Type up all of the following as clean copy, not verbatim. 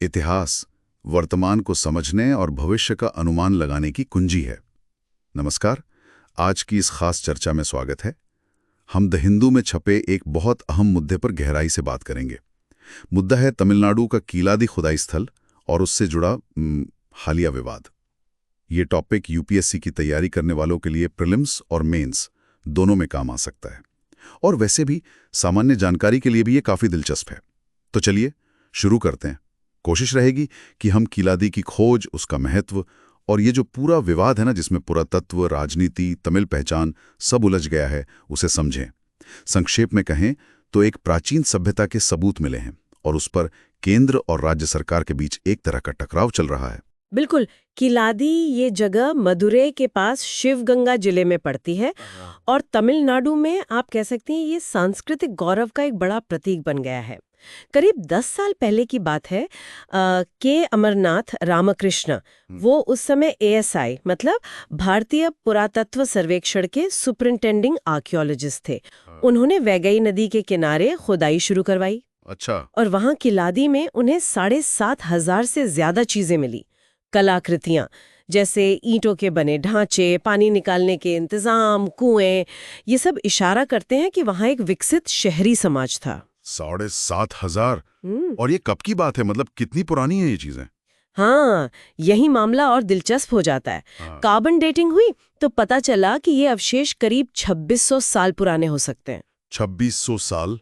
इतिहास वर्तमान को समझने और भविष्य का अनुमान लगाने की कुंजी है। नमस्कार, आज की इस खास चर्चा में स्वागत है। हम द हिंदू में छपे एक बहुत अहम मुद्दे पर गहराई से बात करेंगे। मुद्दा है तमिलनाडु का कीलादी खुदाई स्थल और उससे जुड़ा हालिया विवाद। ये टॉपिक यूपीएससी की तैयारी करने वालों के लिए प्रीलिम्स और मेंस दोनों में काम आ सकता है, और वैसे भी सामान्य जानकारी के लिए भी ये काफ़ी दिलचस्प है। तो चलिए शुरू करते हैं। कोशिश रहेगी कि हम कीलादी की खोज, उसका महत्व और ये जो पूरा विवाद है ना, जिसमें पुरातत्व, राजनीति, तमिल पहचान सब उलझ गया है, उसे समझें। संक्षेप में कहें तो एक प्राचीन सभ्यता के सबूत मिले हैं और उस पर केंद्र और राज्य सरकार के बीच एक तरह का टकराव चल रहा है। बिल्कुल। कीलादी ये जगह मदुरै के पास शिवगंगा जिले में पड़ती है और तमिलनाडु में आप कह सकते हैं ये सांस्कृतिक गौरव का एक बड़ा प्रतीक बन गया है। करीब 10 साल पहले की बात है। के अमरनाथ रामकृष्ण, वो उस समय एएसआई मतलब भारतीय पुरातत्व सर्वेक्षण के सुपरिंटेंडिंग आर्कियोलॉजिस्ट थे। उन्होंने वैगई नदी के किनारे खुदाई शुरू करवाई। अच्छा। और वहां कीलादी में उन्हें 7,500 से ज्यादा चीजें मिली। कलाकृतियां जैसे ईंटों के बने ढांचे, पानी निकालने के इंतजाम, कुएं, ये सब इशारा करते हैं कि वहां एक विकसित शहरी समाज था। 7,500। और ये कब की बात है? मतलब कितनी पुरानी है ये चीजें? हाँ, यही मामला और दिलचस्प हो जाता है। कार्बन डेटिंग हुई तो पता चला कि ये अवशेष करीब 2600 साल पुराने हो सकते हैं। 2600 साल?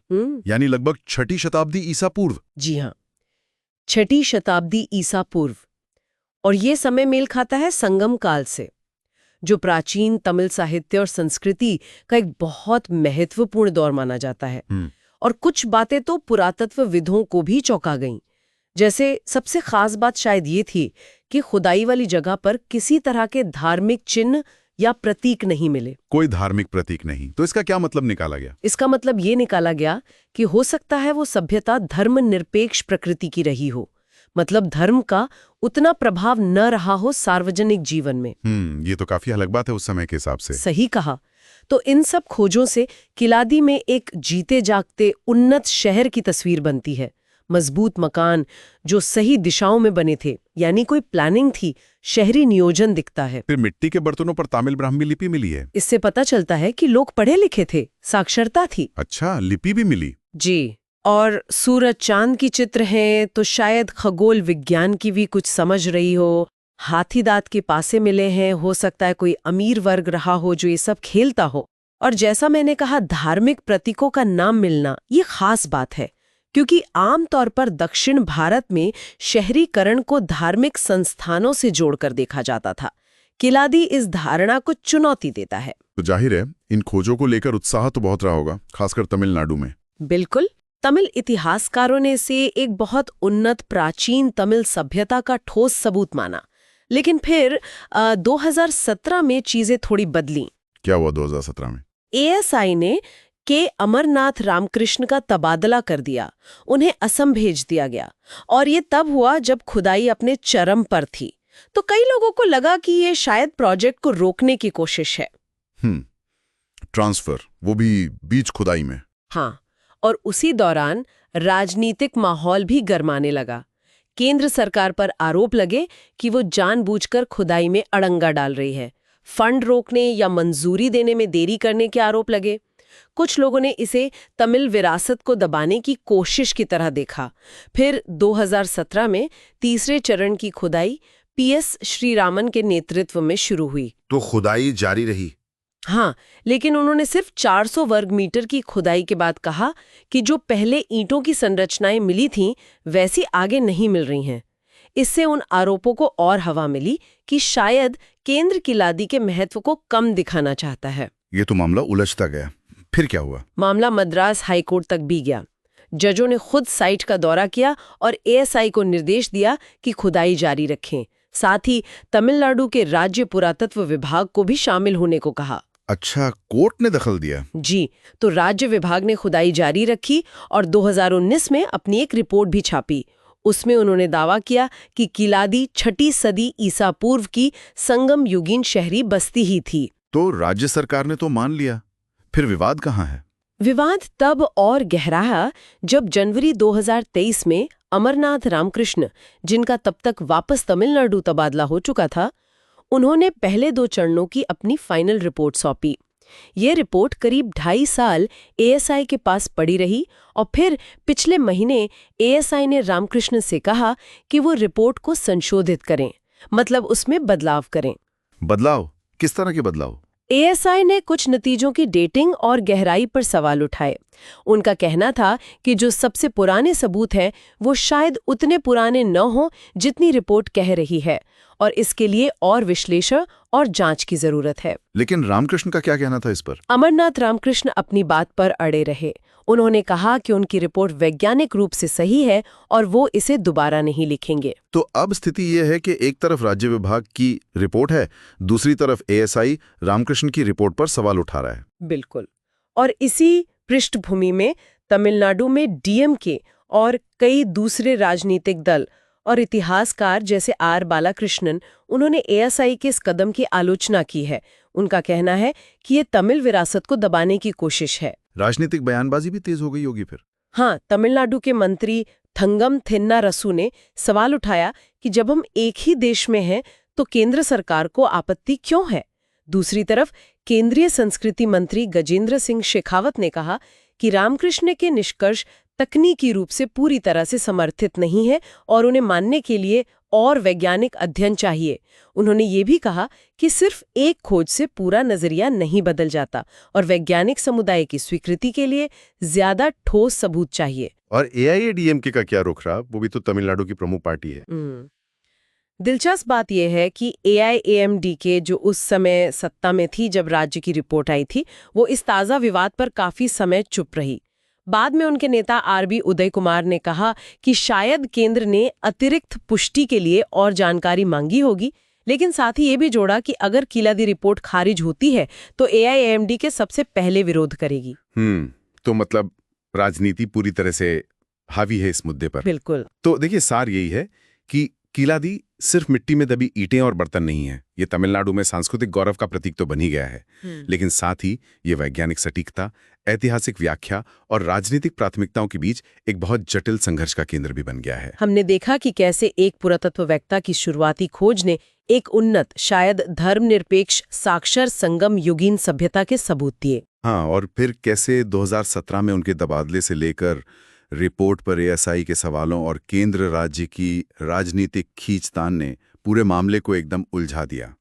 यानी लगभग 6ठी शताब्दी ईसा पूर्व। जी हाँ, 6ठी शताब्दी ईसा पूर्व। और ये समय मेल खाता है संगम काल से, जो प्राचीन तमिल साहित्य और संस्कृति का एक बहुत महत्वपूर्ण दौर माना जाता है। और कुछ बातें तो पुरातत्वविदों को भी चौंका गईं। जैसे सबसे खास बात शायद ये थी कि खुदाई वाली जगह पर किसी तरह के धार्मिक चिन्ह या प्रतीक नहीं मिले। कोई धार्मिक प्रतीक नहीं। तो इसका क्या मतलब निकाला गया? इसका मतलब ये निकाला गया कि हो सकता है वो सभ्यता धर्मनिरपेक्ष प्रकृति की रही हो, मतलब धर्म का उतना प्रभाव न रहा हो सार्वजनिक जीवन में। ये तो काफी अलग बात है उस समय के हिसाब से। सही कहा। तो इन सब खोजों से कीलादी में एक जीते जागते उन्नत शहर की तस्वीर बनती है। मजबूत मकान जो सही दिशाओं में बने थे, यानी कोई प्लानिंग थी, शहरी नियोजन दिखता है। फिर मिट्टी के बर्तनों पर तमिल ब्राह्मी लिपि मिली है। इससे पता चलता है कि लोग पढ़े लिखे थे, साक्षरता थी। अच्छा, लिपि भी मिली? जी। और सूरज चांद की चित्र हैं तो शायद खगोल विज्ञान की भी कुछ समझ रही हो। हाथी दांत के पासे मिले हैं, हो सकता है कोई अमीर वर्ग रहा हो जो ये सब खेलता हो। और जैसा मैंने कहा, धार्मिक प्रतीकों का नाम मिलना ये खास बात है, क्योंकि आमतौर पर दक्षिण भारत में शहरीकरण को धार्मिक संस्थानों से जोड़कर देखा जाता था। कीलादी इस धारणा को चुनौती देता है। तो जाहिर है इन खोजों को लेकर उत्साह तो बहुत रहा होगा, खासकर तमिलनाडु में। बिल्कुल। तमिल इतिहासकारों ने इसे एक बहुत उन्नत प्राचीन तमिल सभ्यता का ठोस सबूत माना। लेकिन फिर 2017 में चीजें थोड़ी बदली। क्या हुआ 2017 में? एएसआई ने के अमरनाथ रामकृष्ण का तबादला कर दिया। उन्हें असम भेज दिया गया। और ये तब हुआ जब खुदाई अपने चरम पर थी। तो कई लोगों को लगा कि ये शायद प्रोजेक्ट को रोकने की कोशिश है। ट्रांसफर, वो भी बीच खुदाई में। हाँ, और उसी दौरान राजनीतिक माहौल भी गरमाने लगा। केंद्र सरकार पर आरोप लगे कि वो जानबूझकर खुदाई में अड़ंगा डाल रही है। फंड रोकने या मंजूरी देने में देरी करने के आरोप लगे। कुछ लोगों ने इसे तमिल विरासत को दबाने की कोशिश की तरह देखा। फिर 2017 में तीसरे चरण की खुदाई पीएस श्रीरामन के नेतृत्व में शुरू हुई। तो खुदाई जारी रही? हाँ, लेकिन उन्होंने सिर्फ 400 वर्ग मीटर की खुदाई के बाद कहा कि जो पहले ईंटों की संरचनाएं मिली थीं, वैसी आगे नहीं मिल रही हैं। इससे उन आरोपों को और हवा मिली कि शायद केंद्र कीलादी के महत्व को कम दिखाना चाहता है। ये तो मामला उलझता गया। फिर क्या हुआ? मामला मद्रास हाईकोर्ट तक भी गया। जजों ने खुद साइट का दौरा किया और एएसआई को निर्देश दिया कि खुदाई जारी रखें। साथ ही तमिलनाडु के राज्य पुरातत्व विभाग को भी शामिल होने को कहा। अच्छा, कोर्ट ने दखल दिया? जी। तो राज्य विभाग ने खुदाई जारी रखी और 2019 में अपनी एक रिपोर्ट भी छापी। उसमें उन्होंने दावा किया कि कीलादी 6ठी सदी ईसा पूर्व की संगम युगीन शहरी बस्ती ही थी। तो राज्य सरकार ने तो मान लिया, फिर विवाद कहाँ है? विवाद तब और गहराया जब जनवरी 2023 में अमरनाथ रामकृष्ण, जिनका तब तक वापस तमिलनाडु तबादला हो चुका था, उन्होंने पहले 2 चरणों की अपनी फाइनल रिपोर्ट सौंपी। ये रिपोर्ट करीब 2.5 साल एएसआई के पास पड़ी रही और फिर पिछले महीने एएसआई ने रामकृष्ण से कहा कि वो रिपोर्ट को संशोधित करें, मतलब उसमें बदलाव करें। बदलाव? किस तरह के बदलाव? एएसआई ने कुछ नतीजों की डेटिंग और गहराई पर सवाल उठाए। उनका कहना था कि जो सबसे पुराने सबूत हैं वो शायद उतने पुराने न हों जितनी रिपोर्ट कह रही है, और इसके लिए और विश्लेषण और जांच की जरूरत है। लेकिन रामकृष्ण का क्या कहना था इस पर? अमरनाथ रामकृष्ण अपनी बात पर अड़े रहे। उन्होंने कहा कि उनकी रिपोर्ट वैज्ञानिक रूप से सही है और वो इसे दोबारा नहीं लिखेंगे। तो अब स्थिति यह है कि एक तरफ राज्य विभाग की रिपोर्ट है, दूसरी तरफ एएसआई रामकृष्ण की रिपोर्ट पर सवाल उठा रहा है। बिल्कुल। और इसी पृष्ठभूमि में तमिलनाडु में डीएमके और कई दूसरे राजनीतिक दल और इतिहासकार जैसे आर बालाकृष्णन, उन्होंने एएसआई के इस कदम की आलोचना की है। उनका कहना है कि ये तमिल विरासत को दबाने की कोशिश है। राजनीतिक बयानबाजी भी तेज हो गई होगी फिर? हाँ, तमिलनाडु के मंत्री थंगम थिन्नारसू ने सवाल उठाया कि जब हम एक ही देश में हैं तो केंद्र सरकार को आपत्ति क्यों है। दूसरी तरफ केंद्रीय संस्कृति मंत्री गजेंद्र सिंह शेखावत ने कहा कि रामकृष्ण के निष्कर्ष तकनीकी रूप से पूरी तरह से समर्थित नहीं है और उन्हें मानने के लिए और वैज्ञानिक अध्ययन चाहिए। उन्होंने ये भी कहा कि सिर्फ एक खोज से पूरा नजरिया नहीं बदल जाता और वैज्ञानिक समुदाय की स्वीकृति के लिए ज्यादा ठोस सबूत चाहिए। और एआईएडीएमके का क्या रुख रहा? वो भी तो तमिलनाडु की प्रमुख पार्टी है। दिलचस्प बात यह है कि एआईएमडीके जो उस समय सत्ता में थी जब राज्य की रिपोर्ट आई थी, वो इस ताज़ा विवाद पर काफी समय चुप रही। बाद में उनके नेता आरबी उदय कुमार ने कहा कि शायद केंद्र ने अतिरिक्त पुष्टि के लिए और जानकारी मांगी होगी, लेकिन साथ ही ये भी जोड़ा कि अगर कीलादी रिपोर्ट खारिज होती है तो एआईएमडीके सबसे पहले विरोध करेगी। तो मतलब राजनीति पूरी तरह से हावी है इस मुद्दे पर। बिल्कुल। तो देखिए, सार यही है कि कीलादी सिर्फ मिट्टी में दबी ईंटें और बर्तन नहीं है। ये तमिलनाडु में सांस्कृतिक गौरव का प्रतीक तो बन ही गया है, लेकिन साथ ही ये वैज्ञानिक सटीकता, ऐतिहासिक व्याख्या और राजनीतिक प्राथमिकताओं के बीच एक बहुत जटिल संघर्ष का केंद्र भी बन गया है। हमने देखा कि कैसे एक पुरातत्ववेत्ता की शुरुआती खोज ने एक उन्नत, शायद धर्मनिरपेक्ष, साक्षर संगम युगीन सभ्यता के सबूत दिए। हाँ, और फिर कैसे 2017 में उनके तबादले से लेकर रिपोर्ट पर एएसआई के सवालों और केंद्र राज्य की राजनीतिक खींचतान ने पूरे मामले को एकदम उलझा दिया।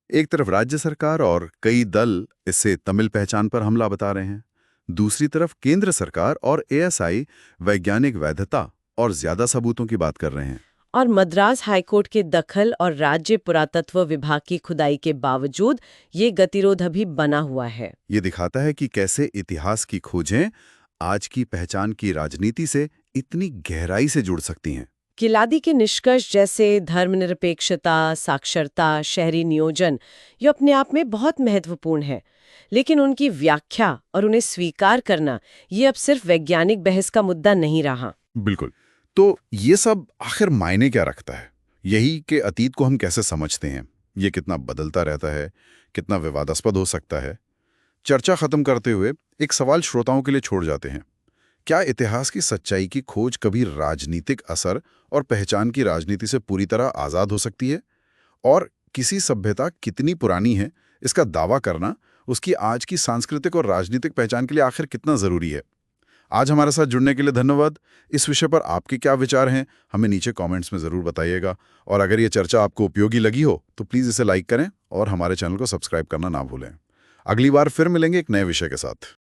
एक तरफ राज्य सरकार और कई दल इससे तमिल पहचान पर हमला बता रहे हैं, दूसरी तरफ केंद्र सरकार और एएसआई वैज्ञानिक वैधता और ज्यादा सबूतों की बात कर रहे हैं। और मद्रास हाईकोर्ट के दखल और राज्य पुरातत्व विभाग की खुदाई के बावजूद ये गतिरोध अभी बना हुआ है। ये दिखाता है कि कैसे इतिहास की खोजें आज की पहचान की राजनीति से इतनी गहराई से जुड़ सकती हैं। कीलादी के निष्कर्ष जैसे धर्मनिरपेक्षता, साक्षरता, शहरी नियोजन, ये अपने आप में बहुत महत्वपूर्ण है, लेकिन उनकी व्याख्या और उन्हें स्वीकार करना ये अब सिर्फ वैज्ञानिक बहस का मुद्दा नहीं रहा। बिल्कुल। तो ये सब आखिर मायने क्या रखता है? यही कि अतीत को हम कैसे समझते हैं, ये कितना बदलता रहता है, कितना विवादास्पद हो सकता है। चर्चा खत्म करते हुए एक सवाल श्रोताओं के लिए छोड़ जाते हैं। क्या इतिहास की सच्चाई की खोज कभी राजनीतिक असर और पहचान की राजनीति से पूरी तरह आज़ाद हो सकती है? और किसी सभ्यता कितनी पुरानी है, इसका दावा करना उसकी आज की सांस्कृतिक और राजनीतिक पहचान के लिए आखिर कितना ज़रूरी है? आज हमारे साथ जुड़ने के लिए धन्यवाद। इस विषय पर आपके क्या विचार हैं, हमें नीचे कमेंट्स में ज़रूर बताइएगा। और अगर ये चर्चा आपको उपयोगी लगी हो तो प्लीज़ इसे लाइक करें और हमारे चैनल को सब्सक्राइब करना ना भूलें। अगली बार फिर मिलेंगे एक नए विषय के साथ।